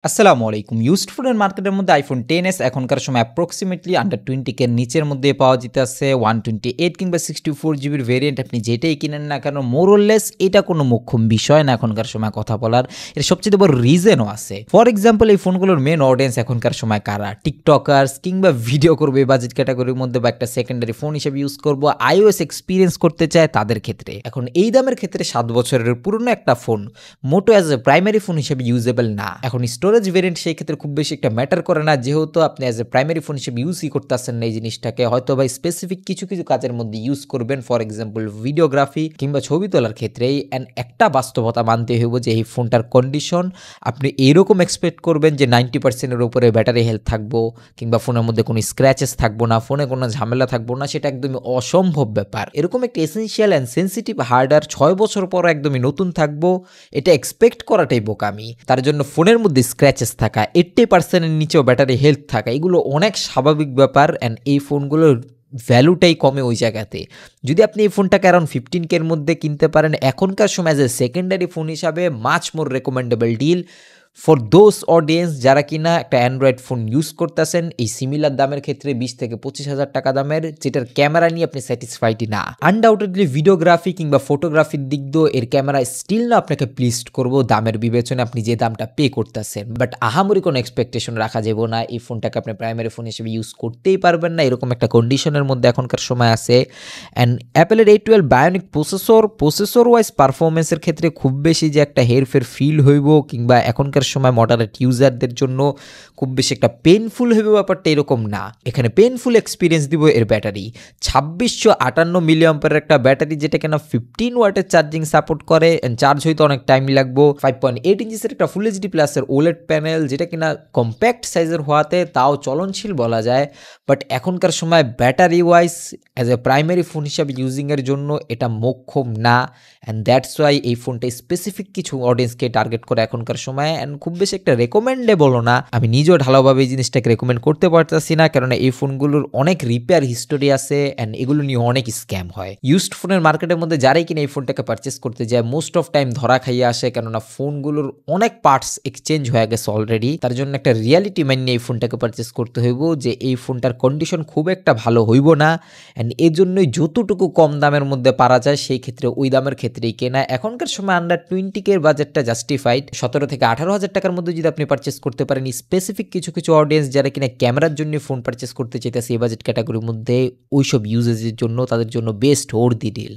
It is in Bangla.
আসসালামু আলাইকুম। ইউজড ফোনের মার্কেটের মধ্যে আইফোন 10s এখনকার সময় অ্যাপ্রক্সিমেটলি আন্ডার 20 কে নিচের মধ্যে পাওয়া যেতেছে। 128 কিংবা 64 জিবির ভেরিয়েন্ট আপনি যেটাই কিনেন না কেন, মোর অর লেস এটা কোনো মোক্ষম বিষয় না এখনকার সময় কথা বলার। এর সবচেয়ে বড় রিজনও আছে। ফর এক্সাম্পল, এই ফোনগুলোর মেন অডিয়েন্স এখনকার সময় কারা? টিকটকার্স কিংবা ভিডিও করবে বাজেট ক্যাটাগরির মধ্যে বা একটা সেকেন্ডারি ফোন হিসেবে ইউজ করবো, আইওএস এক্সপিরিয়েন্স করতে চায় তাদের ক্ষেত্রে। এখন এই দামের ক্ষেত্রে 7 বছরের পুরনো একটা phone Moto as a primary phone হিসেবে ইউজেবল না। এখন স্টোরেজ ভেরিয়েন্ট সেই ক্ষেত্রে খুব বেশি একটা ম্যাটার করে না, যেহেতু আপনি অ্যাজ এ প্রাইমারি ফোন হিসেবে ইউজই করতে আসছেন না এই জিনিসটাকে, হয়তো বা স্পেসিফিক কিছু কিছু কাজের মধ্যে ইউজ করবেন, ফর এক্সাম্পল ভিডিওগ্রাফি কিংবা ছবি তোলার ক্ষেত্রেই। অ্যান্ড একটা বাস্তবতা মানতে হইব যে এই ফোনটার কন্ডিশন আপনি এরকম এক্সপেক্ট করবেন যে 90%-এর উপরে ব্যাটারি হেলথ থাকবো কিংবা ফোনের মধ্যে কোনো স্ক্র্যাচেস থাকবো না, ফোনে কোনো ঝামেলা থাকবো না, সেটা একদমই অসম্ভব ব্যাপার। এরকম একটা এসেনশিয়াল অ্যান্ড সেন্সিটিভ হার্ডওয়্যার 6 বছর পর একদমই নতুন থাকবো, এটা এক্সপেক্ট করাটাই বোকামি। তার জন্য ফোনের মধ্যে স্ক্র্যাচেস থাকা, 80%-এর নিচেও ব্যাটারি হেলথ থাকা, এগুলো অনেক স্বাভাবিক ব্যাপার। অ্যান্ড এই ফোনগুলোর ভ্যালুটাই কমে ওই জায়গাতে। যদি আপনি এই ফোনটাকে অ্যারাউন্ড 15K এর মধ্যে কিনতে পারেন এখনকার সময় অ্যাজ এ সেকেন্ডারি ফোন হিসাবে, much more recommendable deal for those audience যারা কিনা একটা অ্যান্ড্রয়েড ফোন ইউজ করতেছেন এই সিমিলার দামের ক্ষেত্রে 20 থেকে 25 হাজার টাকা দামের, যেটার ক্যামেরা নিয়ে আপনি স্যাটিসফাইডই না। আনডাউটেডলি ভিডিওগ্রাফি কিংবা ফটোগ্রাফির দিক দিয়েও এর ক্যামেরা স্টিল না আপনাকে প্লিজড করবো দামের বিবেচনায় আপনি যে দামটা পে করতেছেন। বাট আহামরি কোনো এক্সপেকটেশন রাখা যাবে না, এই ফোনটাকে আপনি প্রাইমারি ফোন হিসেবে ইউজ করতেই পারবেন না, এরকম একটা কন্ডিশনের মধ্যে এখনকার সময় আছে। অ্যান্ড অ্যাপেলের A12 বায়োনিক প্রসেসর ওয়াইজ পারফরমেন্সের ক্ষেত্রে খুব বেশি যে একটা হেরফের ফিল হইব কিংবা এখনকার সময় মডারেট ইউজারদের জন্য খুব বেশি একটা পেইনফুল হবে ব্যাপারটা এরকম না। এখানে পেইনফুল এক্সপিরিয়েন্স দিব এর ব্যাটারি। 2658 মিলিঅ্যাম্পিয়ারের একটা ব্যাটারি, যেটা কিনা 15 ওয়াটের চার্জিং সাপোর্ট করে, চার্জ হইতে অনেক টাইম লাগবো। 5.8 ইঞ্চিসের একটা ফুল এইচডি প্লাসের ওলেড প্যানেল, যেটা কিনা কম্প্যাক্ট সাইজের হওয়াতে তাও চলনশীল বলা যায়। বাট এখনকার সময় battery wise as a primary phone হিসাবে ইউজিংয়ের জন্য এটা মোক্ষম না। অ্যান্ড দ্যাটস ওয়াই এই ফোনটা স্পেসিফিক কিছু অডিয়েন্সকে টার্গেট করে এখনকার সময়। অ্যান্ড খুব বেশি একটা রেকমেন্ডেবলও না। আমি নিজেও ঢালাওভাবে এই জিনিসটাকে রেকমেন্ড করতে পারতেছি না, কারণ এই ফোনগুলোর অনেক রিপেয়ার হিস্টোরি আছে অ্যান্ড এগুলো নিয়ে অনেক স্ক্যাম হয়। ইউজড ফোনের মার্কেটের মধ্যে যারাই কিনা এই ফোনটাকে পারচেস করতে যায় মোস্ট অফ টাইম ধরা খাইয়ে আসে, কেননা ফোনগুলোর অনেক পার্টস এক্সচেঞ্জ হয়ে গেছে অলরেডি। তার জন্য একটা রিয়ালিটি মাইন্ডে এই ফোনটাকে পারচেস করতে হইব যে এই ফোনটার কন্ডিশন খুব একটা ভালো হইব না। অ্যান্ড এই জন্যই যতটুকু কম দামের মধ্যে পারা যায় সেই ক্ষেত্রে ওই দামের ক্ষেত্রেই কেনা। এখনকার সময় আন্ডার 20K এর বাজেটটা জাস্টিফাইড। 17 থেকে 18 হাজার টাকার মধ্যে যদি আপনি পারচেস করতে পারেন, স্পেসিফিক কিছু কিছু অডিয়েন্স যারা কিনা ক্যামেরার জন্য ফোন পারচেস করতে চাইতেছে এই বাজেট ক্যাটাগরির মধ্যে, ওইসব ইউজেসের জন্য তাদের জন্য বেস্ট ওর দি ডিল।